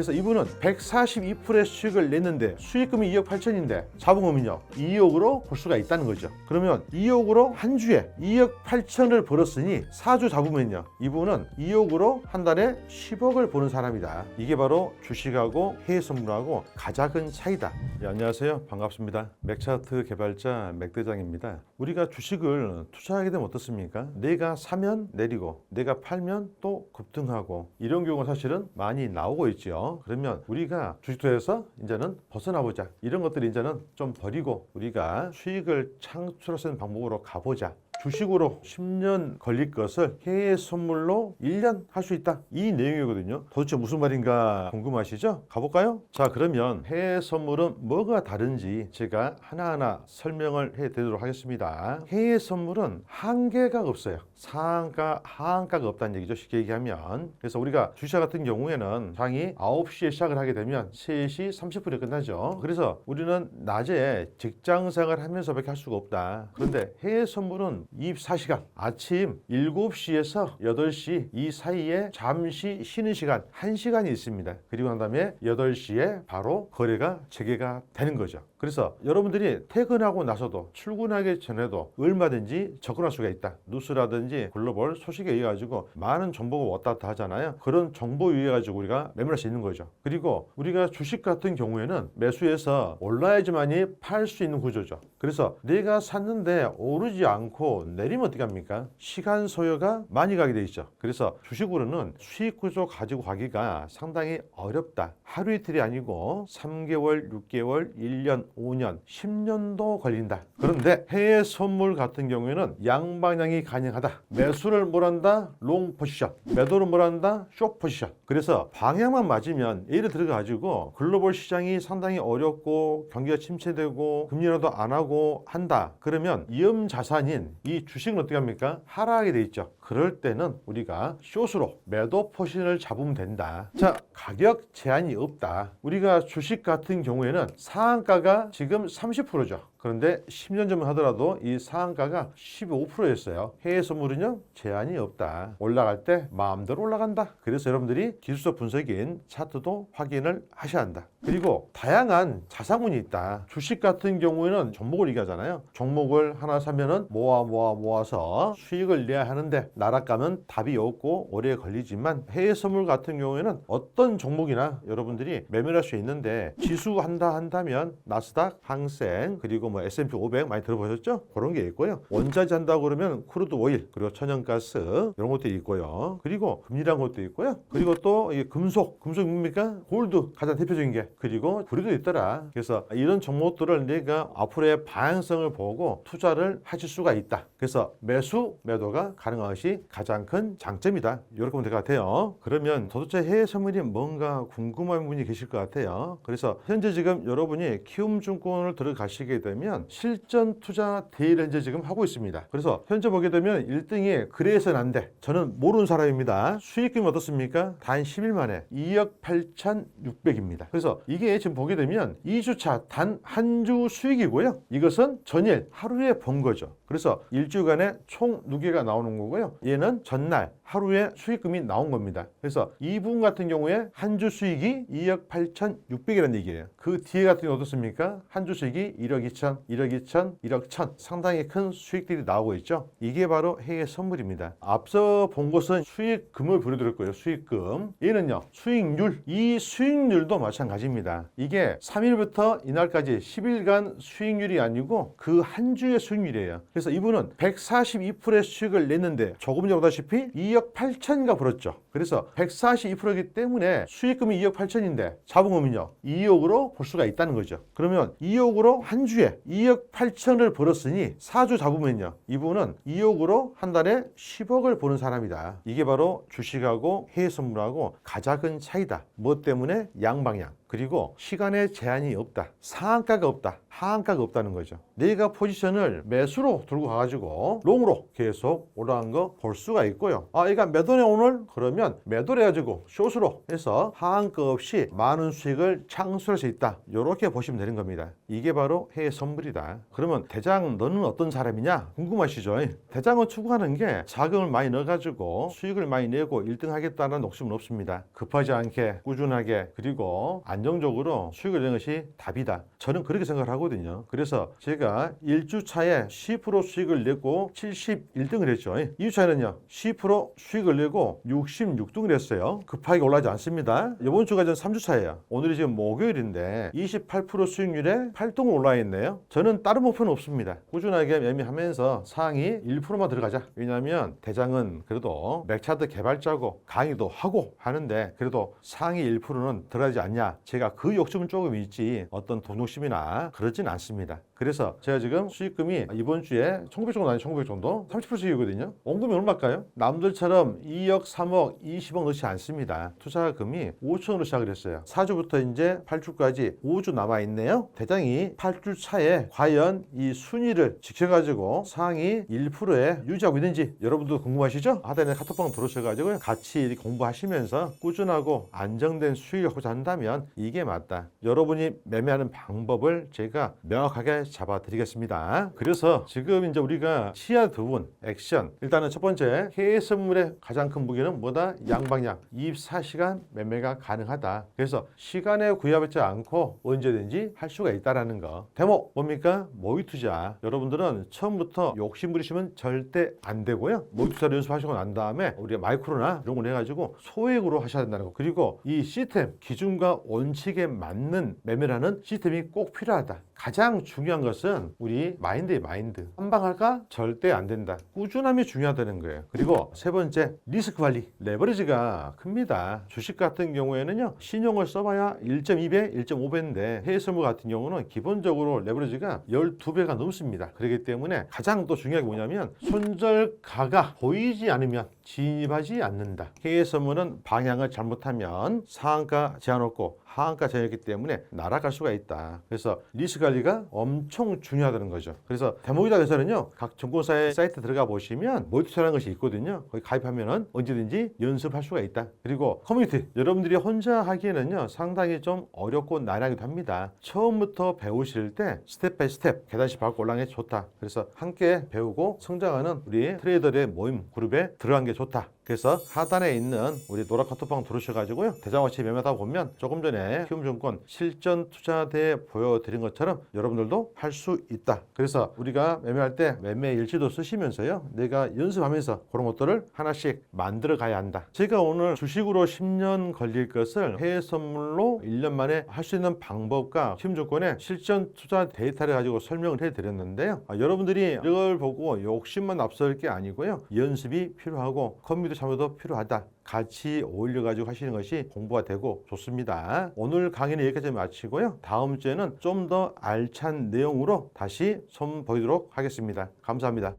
그래서 이분은 142%의 수익을 냈는데 수익금이 2억 8천인데 자본금은요 2억으로 볼 수가 있다는 거죠. 그러면 2억으로 한 주에 2억 8천을 벌었으니 4주 잡으면요 이분은 2억으로 한 달에 10억을 버는 사람이다. 이게 바로 주식하고 해외 선물하고 가장 큰 차이다. 네, 안녕하세요. 반갑습니다. 맥차트 개발자 맥대장입니다. 우리가 주식을 투자하게 되면 어떻습니까? 내가 사면 내리고 내가 팔면 또 급등하고 이런 경우가 사실은 많이 나오고 있죠. 그러면 우리가 주식 투자에서 이제는 벗어나보자. 이런 것들이 이제는 좀 버리고 우리가 수익을 창출할 수 있는 방법으로 가보자. 주식으로 10년 걸릴 것을 해외 선물로 1년 할 수 있다. 이 내용이거든요. 도대체 무슨 말인가 궁금하시죠? 가볼까요? 자, 그러면 해외 선물은 뭐가 다른지 제가 하나하나 설명을 해드리도록 하겠습니다. 해외 선물은 한계가 없어요. 상한가, 하한가가 없다는 얘기죠. 쉽게 얘기하면. 그래서 우리가 주식 같은 경우에는 장이 9시에 시작을 하게 되면 3시 30분에 끝나죠. 그래서 우리는 낮에 직장 생활을 하면서밖에 할 수가 없다. 그런데 해외 선물은 24시간 아침 7시에서 8시 이 사이에 잠시 쉬는 시간 1시간이 있습니다. 그리고 난 다음에 8시에 바로 거래가 재개가 되는 거죠. 그래서 여러분들이 퇴근하고 나서도 출근하기 전에도 얼마든지 접근할 수가 있다. 뉴스라든지 글로벌 소식에 의해 가지고 많은 정보가 왔다 갔다 하잖아요. 그런 정보에 의해 가지고 우리가 매매할 수 있는 거죠. 그리고 우리가 주식 같은 경우에는 매수해서 올라야지만이 팔 수 있는 구조죠. 그래서 내가 샀는데 오르지 않고 내리면 어떻게 합니까? 시간 소요가 많이 가게 돼 있죠. 그래서 주식으로는 수익 구조 가지고 가기가 상당히 어렵다. 하루 이틀이 아니고 3개월, 6개월, 1년, 5년, 10년도 걸린다. 그런데 해외 선물 같은 경우에는 양방향이 가능하다. 매수를 뭘한다? 롱 포지션. 매도를 뭘한다? 숏 포지션. 그래서 방향만 맞으면 예를 들어 가지고 글로벌 시장이 상당히 어렵고 경기가 침체되고 금리라도 안 하고 한다. 그러면 위험 자산인 이 주식은 어떻게 합니까? 하락하게 돼 있죠. 그럴 때는 우리가 숏으로 매도 포지션을 잡으면 된다. 자, 가격 제한이 없다. 우리가 주식 같은 경우에는 상한가가 지금 30%죠. 그런데 10년 전만 하더라도 이 상한가가 15%였어요. 해외 선물은요 제한이 없다. 올라갈 때 마음대로 올라간다. 그래서 여러분들이 기술적 분석인 차트도 확인을 하셔야 한다. 그리고 다양한 자산군이 있다. 주식 같은 경우에는 종목을 얘기하잖아요. 종목을 하나 사면은 모아서 수익을 내야 하는데 나락가면 답이 없고 오래 걸리지만 해외 선물 같은 경우에는 어떤 종목이나 여러분들이 매매할 수 있는데 지수 한다면 나스닥, 항생 그리고 뭐 S&P 500 많이 들어보셨죠? 그런 게 있고요. 원자재 한다고 그러면 크루드 오일 그리고 천연가스 이런 것도 있고요. 그리고 금리란 것도 있고요. 그리고 또 금속 뭡니까? 골드 가장 대표적인 게 그리고 브리도 있더라. 그래서 이런 종목들을 내가 앞으로의 방향성을 보고 투자를 하실 수가 있다. 그래서 매수, 매도가 가능한 것이 가장 큰 장점이다. 이렇게 보면 될 것 같아요. 그러면 도대체 해외 선물이 뭔가 궁금한 분이 계실 것 같아요. 그래서 현재 지금 여러분이 키움증권을 들어가시게 되면 실전 투자 대회를 현재 지금 하고 있습니다. 그래서 현재 보게 되면 1등이 그래서는 안 돼. 저는 모르는 사람입니다. 수익금이 어떻습니까? 단 10일 만에 2억 8,600입니다. 그래서 이게 지금 보게 되면 2주차 단 한 주 수익이고요. 이것은 전일 하루에 번 거죠. 그래서 일주일간에 총 누계가 나오는 거고요. 얘는 전날 하루에 수익금이 나온 겁니다. 그래서 이분 같은 경우에 한 주 수익이 2억 8,600이라는 얘기예요. 그 뒤에 같은 경우 어떻습니까? 한 주 수익이 1억 2천, 1억 2천, 1억 1천 상당히 큰 수익들이 나오고 있죠. 이게 바로 해외 선물입니다. 앞서 본 것은 수익금을 보여드렸고요. 수익금. 얘는요. 수익률. 이 수익률도 마찬가지입니다. 이게 3일부터 이날까지 10일간 수익률이 아니고 그 한 주의 수익률이에요. 그래서 이분은 142%의 수익을 냈는데 조금 전에 보다시피 2억 8천인가 벌었죠. 그래서 142%이기 때문에 수익금이 2억 8천인데 자본금은요 2억으로 볼 수가 있다는 거죠. 그러면 2억으로 한 주에 2억 8천을 벌었으니 4주 잡으면요 이분은 2억으로 한 달에 10억을 버는 사람이다. 이게 바로 주식하고 해외 선물하고 가장 큰 차이다. 뭐 때문에? 양방향. 그리고 시간에 제한이 없다. 상한가가 없다. 하한가가 없다는 거죠. 내가 포지션을 매수로 들고 가가지고 롱으로 계속 올라간 거 볼 수가 있고요. 얘가 매도네 오늘? 그러면 매도를 해가지고 숏으로 해서 하한가 없이 많은 수익을 창출할 수 있다. 이렇게 보시면 되는 겁니다. 이게 바로 해외 선물이다. 그러면 대장 너는 어떤 사람이냐 궁금하시죠? 대장은 추구하는 게 자금을 많이 넣어가지고 수익을 많이 내고 1등 하겠다는 욕심은 없습니다. 급하지 않게 꾸준하게 그리고 안정적으로 수익을 내는 것이 답이다. 저는 그렇게 생각을 하거든요. 그래서 제가 1주차에 10% 수익을 내고 71등을 했죠. 2주차에는요 10% 수익을 내고 66등을 했어요. 급하게 올라가지 않습니다. 이번 주가 전 3주차예요. 오늘이 지금 목요일인데 28% 수익률에 8등을 올라 있네요. 저는 다른 목표는 없습니다. 꾸준하게 매매하면서 상위 1%만 들어가자. 왜냐하면 대장은 그래도 맥차트 개발자고 강의도 하고 하는데 그래도 상위 1%는 들어가지 않냐. 제가 그 욕심은 조금 있지 어떤 돈 욕심이나 그러진 않습니다. 그래서 제가 지금 수익금이 이번 주에 1,900 정도 아니 1,900 정도 30% 수익이거든요. 원금이 얼마일까요? 남들처럼 2억, 3억, 20억 넣지 않습니다. 투자금이 5천으로 시작을 했어요. 4주부터 이제 8주까지 5주 남아있네요. 대장이 8주 차에 과연 이 순위를 지켜가지고 상위 1%에 유지하고 있는지 여러분도 궁금하시죠? 하단에 카톡방 들어오셔가지고 같이 이렇게 공부하시면서 꾸준하고 안정된 수익을 하고자 한다면 이게 맞다. 여러분이 매매하는 방법을 제가 명확하게 잡아드리겠습니다. 그래서 지금 이제 우리가 시야 두 분, 액션. 일단은 첫 번째, 해외 선물의 가장 큰 무기는 뭐다? 양방향. 24시간 매매가 가능하다. 그래서 시간에 구애받지 않고 언제든지 할 수가 있다라는 거. 대목 뭡니까? 모의 투자. 여러분들은 처음부터 욕심 부리시면 절대 안 되고요. 모의 투자를 연습하시고 난 다음에 우리가 마이크로나 이런 걸 해가지고 소액으로 하셔야 된다는 거. 그리고 이 시스템, 기준과 원칙에 맞는 매매라는 시스템이 꼭 필요하다. 가장 중요한 것은 우리 마인드의 마인드. 한방할까? 절대 안 된다. 꾸준함이 중요하다는 거예요. 그리고 세 번째, 리스크 관리. 레버리지가 큽니다. 주식 같은 경우에는요, 신용을 써봐야 1.2배, 1.5배인데 해외 선물 같은 경우는 기본적으로 레버리지가 12배가 넘습니다. 그렇기 때문에 가장 또 중요한 게 뭐냐면 손절가가 보이지 않으면 진입하지 않는다. 해외 선물은 방향을 잘못하면 상한가 제한 없고 하한가 제한이기 때문에 날아갈 수가 있다. 그래서 리스크 관리가 엄청 중요하다는 거죠. 그래서 대목이다에서는요, 각 증권사의 사이트 들어가 보시면 모의 투자라는 것이 있거든요. 거기 가입하면은 언제든지 연습할 수가 있다. 그리고 커뮤니티, 여러분들이 혼자 하기에는요 상당히 좀 어렵고 난하기도 합니다. 처음부터 배우실 때 스텝 바이 스텝 계단식 밟고 올라가는 게 좋다. 그래서 함께 배우고 성장하는 우리 트레이더들의 모임 그룹에 들어간 게 좋다. 그래서 하단에 있는 우리 노라 카톡방 들어오셔가지고요, 대장어치 매매하다 보면 조금 전에 키움증권 실전 투자대에 보여드린 것처럼 여러분들도 할 수 있다. 그래서 우리가 매매할 때 매매 일지도 쓰시면서요, 내가 연습하면서 그런 것들을 하나씩 만들어 가야 한다. 제가 오늘 주식으로 10년 걸릴 것을 해외 선물로 1년 만에 할 수 있는 방법과 키움증권의 실전 투자 데이터를 가지고 설명을 해드렸는데요, 여러분들이 이걸 보고 욕심만 앞설 게 아니고요, 연습이 필요하고 컴퓨터 참여도 필요하다. 같이 어울려 가지고 하시는 것이 공부가 되고 좋습니다. 오늘 강의는 여기까지 마치고요, 다음 주에는 좀 더 알찬 내용으로 다시 선보이도록 하겠습니다. 감사합니다.